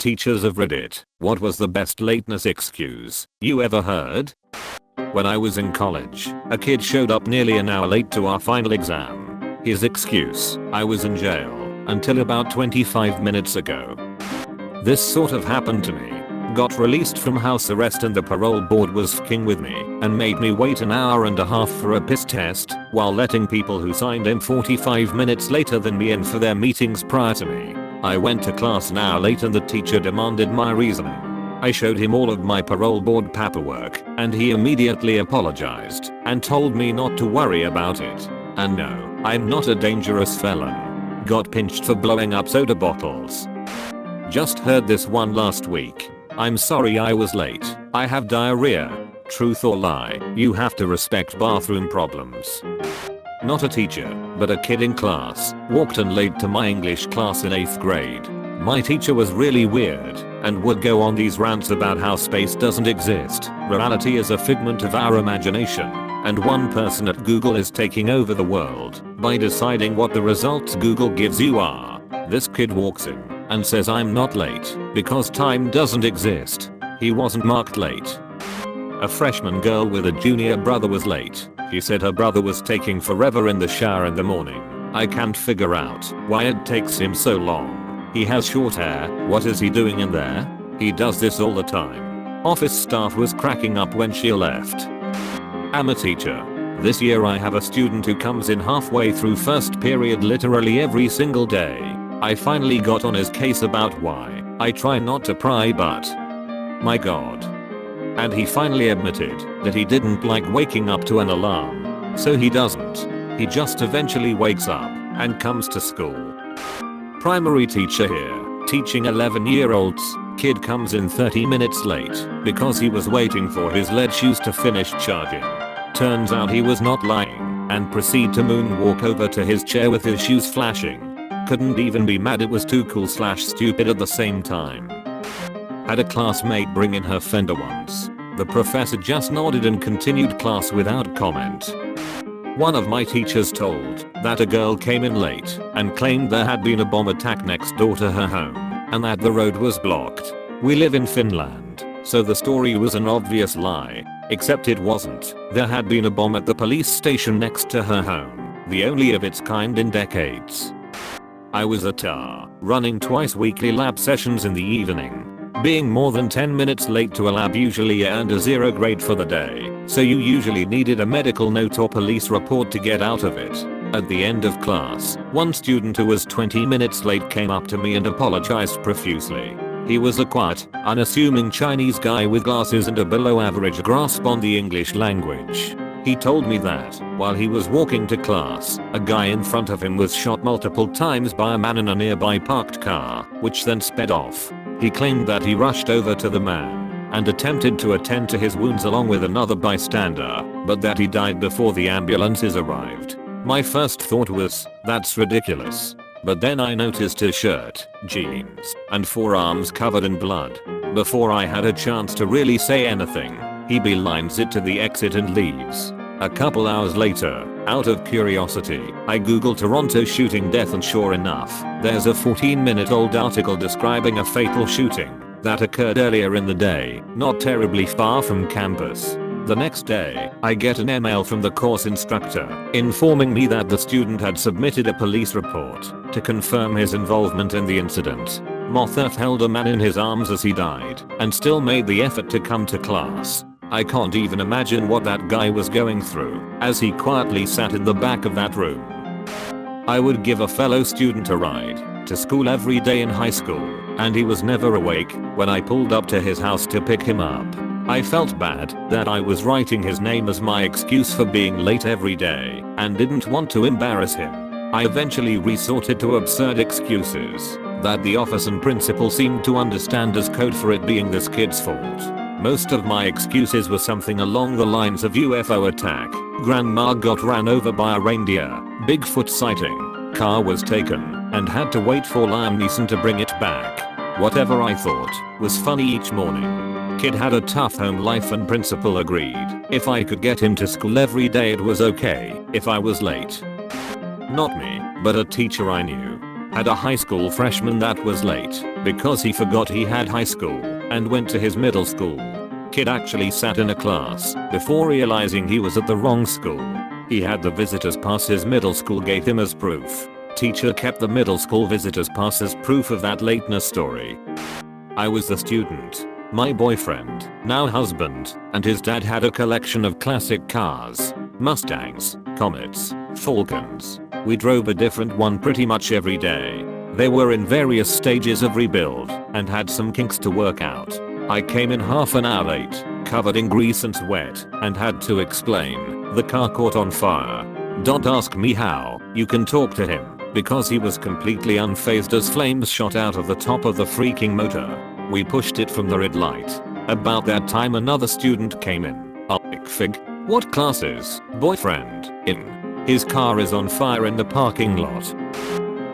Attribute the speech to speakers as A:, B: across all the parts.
A: Teachers of Reddit, what was the best lateness excuse you ever heard? When I was in college, a kid showed up nearly an hour late to our final exam. His excuse, I was in jail until about 25 minutes ago. This sort of happened to me. Got released from house arrest and the parole board was f***ing with me and made me wait an hour and a half for a piss test while letting people who signed in 45 minutes later than me in for their meetings prior to me. I went to class an hour late and the teacher demanded my reasoning. I showed him all of my parole board paperwork and he immediately apologized and told me not to worry about it. And no, I'm not a dangerous felon. Got pinched for blowing up soda bottles. Just heard this one last week. I'm sorry I was late. I have diarrhea. Truth or lie, you have to respect bathroom problems. Not a teacher, but a kid in class, walked in late to my English class in 8th grade. My teacher was really weird and would go on these rants about how space doesn't exist, reality is a figment of our imagination, and one person at Google is taking over the world by deciding what the results Google gives you are. This kid walks in and says I'm not late because time doesn't exist. He wasn't marked late. A freshman girl with a junior brother was late. She said her brother was taking forever in the shower in the morning. I can't figure out why it takes him so long. He has short hair, what is he doing in there? He does this all the time. Office staff was cracking up when she left. I'm a teacher. This year I have a student who comes in halfway through first period literally every single day. I finally got on his case about why I try not to pry but my god. And he finally admitted that he didn't like waking up to an alarm. So he doesn't. He just eventually wakes up and comes to school. Primary teacher here, teaching 11-year-olds. Kid comes in 30 minutes late because he was waiting for his lead shoes to finish charging. Turns out he was not lying and proceed to moonwalk over to his chair with his shoes flashing. Couldn't even be mad, it was too cool/stupid at the same time. Had a classmate bring in her fender once. The professor just nodded and continued class without comment. One of my teachers told that a girl came in late and claimed there had been a bomb attack next door to her home and that the road was blocked. We live in Finland, so the story was an obvious lie, except it wasn't. There had been a bomb at the police station next to her home, the only of its kind in decades. I was a tar, running twice weekly lab sessions in the evening. Being more than 10 minutes late to a lab usually earned a 0 grade for the day, so you usually needed a medical note or police report to get out of it. At the end of class, one student who was 20 minutes late came up to me and apologized profusely. He was a quiet, unassuming Chinese guy with glasses and a below average grasp on the English language. He told me that, while he was walking to class, a guy in front of him was shot multiple times by a man in a nearby parked car, which then sped off. He claimed that he rushed over to the man and attempted to attend to his wounds along with another bystander, but that he died before the ambulances arrived. My first thought was, that's ridiculous. But then I noticed his shirt, jeans, and forearms covered in blood. Before I had a chance to really say anything, he beelines it to the exit and leaves. A couple hours later, out of curiosity, I googled Toronto shooting death and sure enough, there's a 14-minute-old article describing a fatal shooting that occurred earlier in the day, not terribly far from campus. The next day, I get an email from the course instructor informing me that the student had submitted a police report to confirm his involvement in the incident. Motheth held a man in his arms as he died and still made the effort to come to class. I can't even imagine what that guy was going through as he quietly sat in the back of that room. I would give a fellow student a ride to school every day in high school, and he was never awake when I pulled up to his house to pick him up. I felt bad that I was writing his name as my excuse for being late every day and didn't want to embarrass him. I eventually resorted to absurd excuses that the office and principal seemed to understand as code for it being this kid's fault. Most of my excuses were something along the lines of UFO attack, grandma got ran over by a reindeer, Bigfoot sighting, car was taken, and had to wait for Liam Neeson to bring it back. Whatever I thought was funny each morning. Kid had a tough home life and principal agreed if I could get him to school every day it was okay if I was late. Not me, but a teacher I knew. Had a high school freshman that was late because he forgot he had high school and went to his middle school. Kid actually sat in a class before realizing he was at the wrong school. He had the visitor's pass his middle school gave him as proof. Teacher kept the middle school visitor's pass as proof of that lateness story. I was the student. My boyfriend, now husband, and his dad had a collection of classic cars. Mustangs, Comets, Falcons. We drove a different one pretty much every day. They were in various stages of rebuild and had some kinks to work out. I came in half an hour late, covered in grease and sweat, and had to explain the car caught on fire. Don't ask me how, you can talk to him, because he was completely unfazed as flames shot out of the top of the freaking motor. We pushed it from the red light. About that time another student came in. Like fig. What classes? Boyfriend. In. His car is on fire in the parking lot.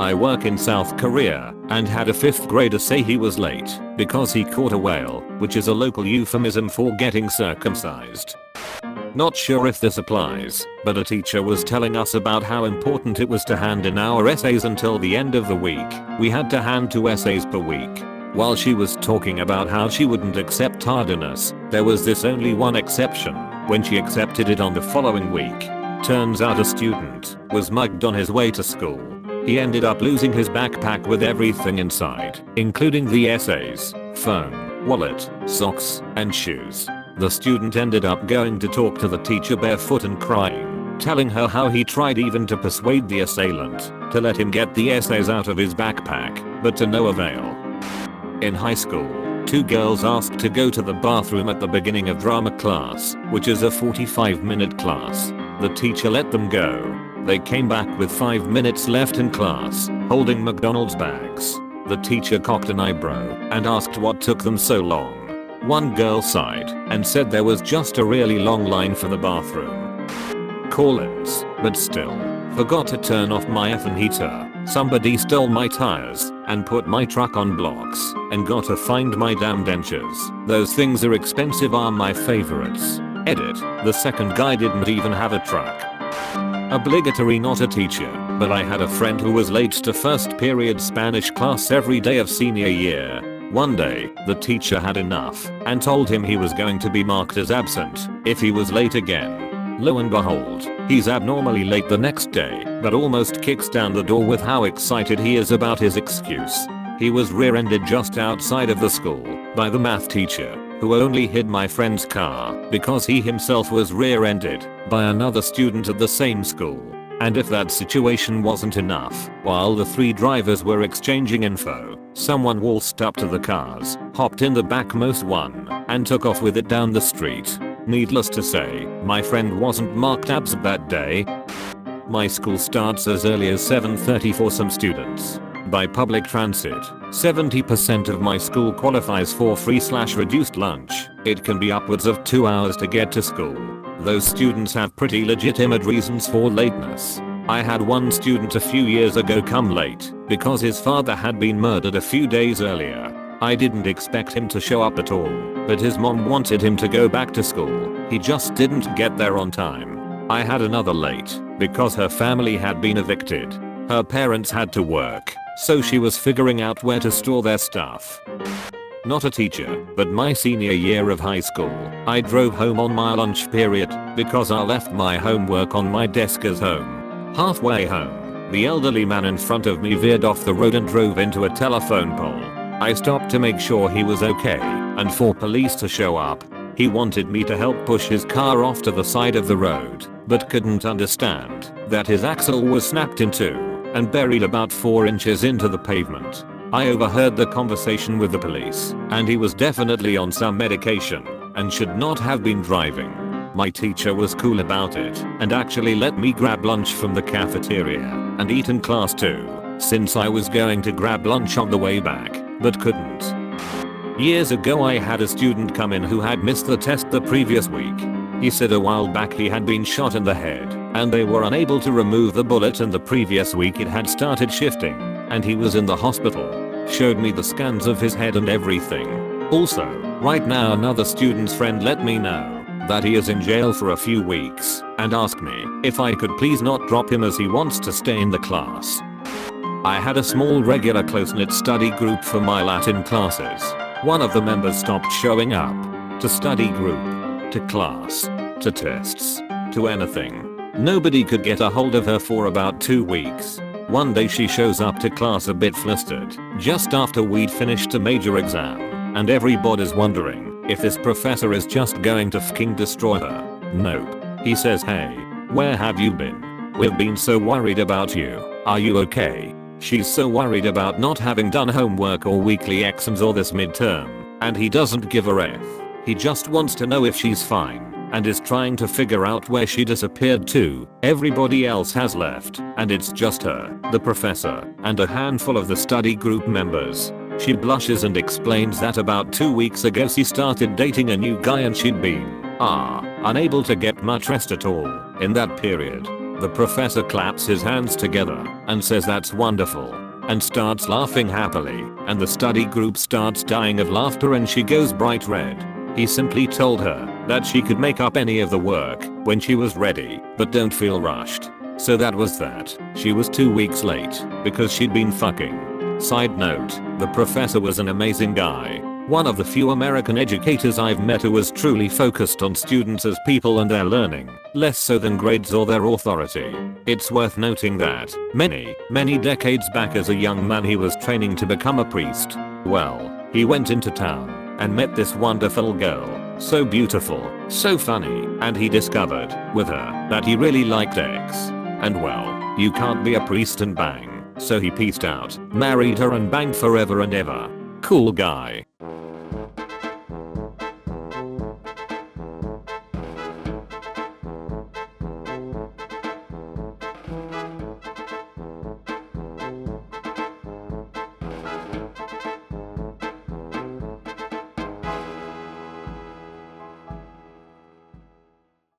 A: I work in South Korea and had a 5th grader say he was late because he caught a whale, which is a local euphemism for getting circumcised. Not sure if this applies, but a teacher was telling us about how important it was to hand in our essays until the end of the week. We had to hand 2 essays per week. While she was talking about how she wouldn't accept tardiness, there was this only one exception, when she accepted it on the following week. Turns out a student was mugged on his way to school. He ended up losing his backpack with everything inside, including the essays, phone, wallet, socks, and shoes. The student ended up going to talk to the teacher barefoot and crying, telling her how he tried even to persuade the assailant to let him get the essays out of his backpack, but to no avail. In high school, 2 girls asked to go to the bathroom at the beginning of drama class, which is a 45-minute class. The teacher let them go. They came back with 5 minutes left in class, holding McDonald's bags. The teacher cocked an eyebrow and asked what took them so long. One girl sighed and said there was just a really long line for the bathroom. Call-ins, but still. Forgot to turn off my effing heater. Somebody stole my tires and put my truck on blocks and gotta find my damn dentures. Those things are expensive are my favorites. Edit. The second guy didn't even have a truck. Obligatory not a teacher, but I had a friend who was late to first period Spanish class every day of senior year. One day, the teacher had enough and told him he was going to be marked as absent if he was late again. Lo and behold, he's abnormally late the next day, but almost kicks down the door with how excited he is about his excuse. He was rear-ended just outside of the school by the math teacher, who only hid my friend's car because he himself was rear-ended by another student at the same school. And if that situation wasn't enough, while the 3 drivers were exchanging info, someone waltzed up to the cars, hopped in the backmost one, and took off with it down the street. Needless to say, my friend wasn't marked absent that day. My school starts as early as 7:30 for some students. By public transit, 70% of my school qualifies for free/reduced lunch. It can be upwards of 2 hours to get to school. Those students have pretty legitimate reasons for lateness. I had one student a few years ago come late because his father had been murdered a few days earlier. I didn't expect him to show up at all, but his mom wanted him to go back to school. He just didn't get there on time. I had another late because her family had been evicted. Her parents had to work, so she was figuring out where to store their stuff. Not a teacher, but my senior year of high school, I drove home on my lunch period because I left my homework on my desk as home. Halfway home, the elderly man in front of me veered off the road and drove into a telephone pole. I stopped to make sure he was okay and for police to show up. He wanted me to help push his car off to the side of the road, but couldn't understand that his axle was snapped in 2 and buried about 4 inches into the pavement. I overheard the conversation with the police, and he was definitely on some medication and should not have been driving. My teacher was cool about it and actually let me grab lunch from the cafeteria and eat in class too, since I was going to grab lunch on the way back, but couldn't. Years ago I had a student come in who had missed the test the previous week. He said a while back he had been shot in the head and they were unable to remove the bullet, and the previous week it had started shifting and he was in the hospital. Showed me the scans of his head and everything. Also, right now another student's friend let me know that he is in jail for a few weeks and asked me if I could please not drop him as he wants to stay in the class. I had a small regular close-knit study group for my Latin classes. One of the members stopped showing up. To study group. To class. To tests. To anything. Nobody could get a hold of her for about 2 weeks. One day she shows up to class a bit flustered, just after we'd finished a major exam, and everybody's wondering if this professor is just going to fucking destroy her. Nope. He says, "Hey, where have you been? We've been so worried about you. Are you okay?" She's so worried about not having done homework or weekly exams or this midterm, and he doesn't give a F. He just wants to know if she's fine, and is trying to figure out where she disappeared to. Everybody else has left, and it's just her, the professor, and a handful of the study group members. She blushes and explains that about 2 weeks ago she started dating a new guy and she'd been, unable to get much rest at all in that period. The professor claps his hands together and says that's wonderful, and starts laughing happily, and the study group starts dying of laughter and she goes bright red. He simply told her that she could make up any of the work when she was ready, but don't feel rushed. So that was that. She was 2 weeks late because she'd been fucking. Side note, the professor was an amazing guy. One of the few American educators I've met who was truly focused on students as people and their learning, less so than grades or their authority. It's worth noting that many decades back as a young man he was training to become a priest. Well, he went into town and met this wonderful girl, so beautiful, so funny, and he discovered with her that he really liked X. And well, you can't be a priest and bang, so he peaced out, married her and banged forever and ever. Cool guy.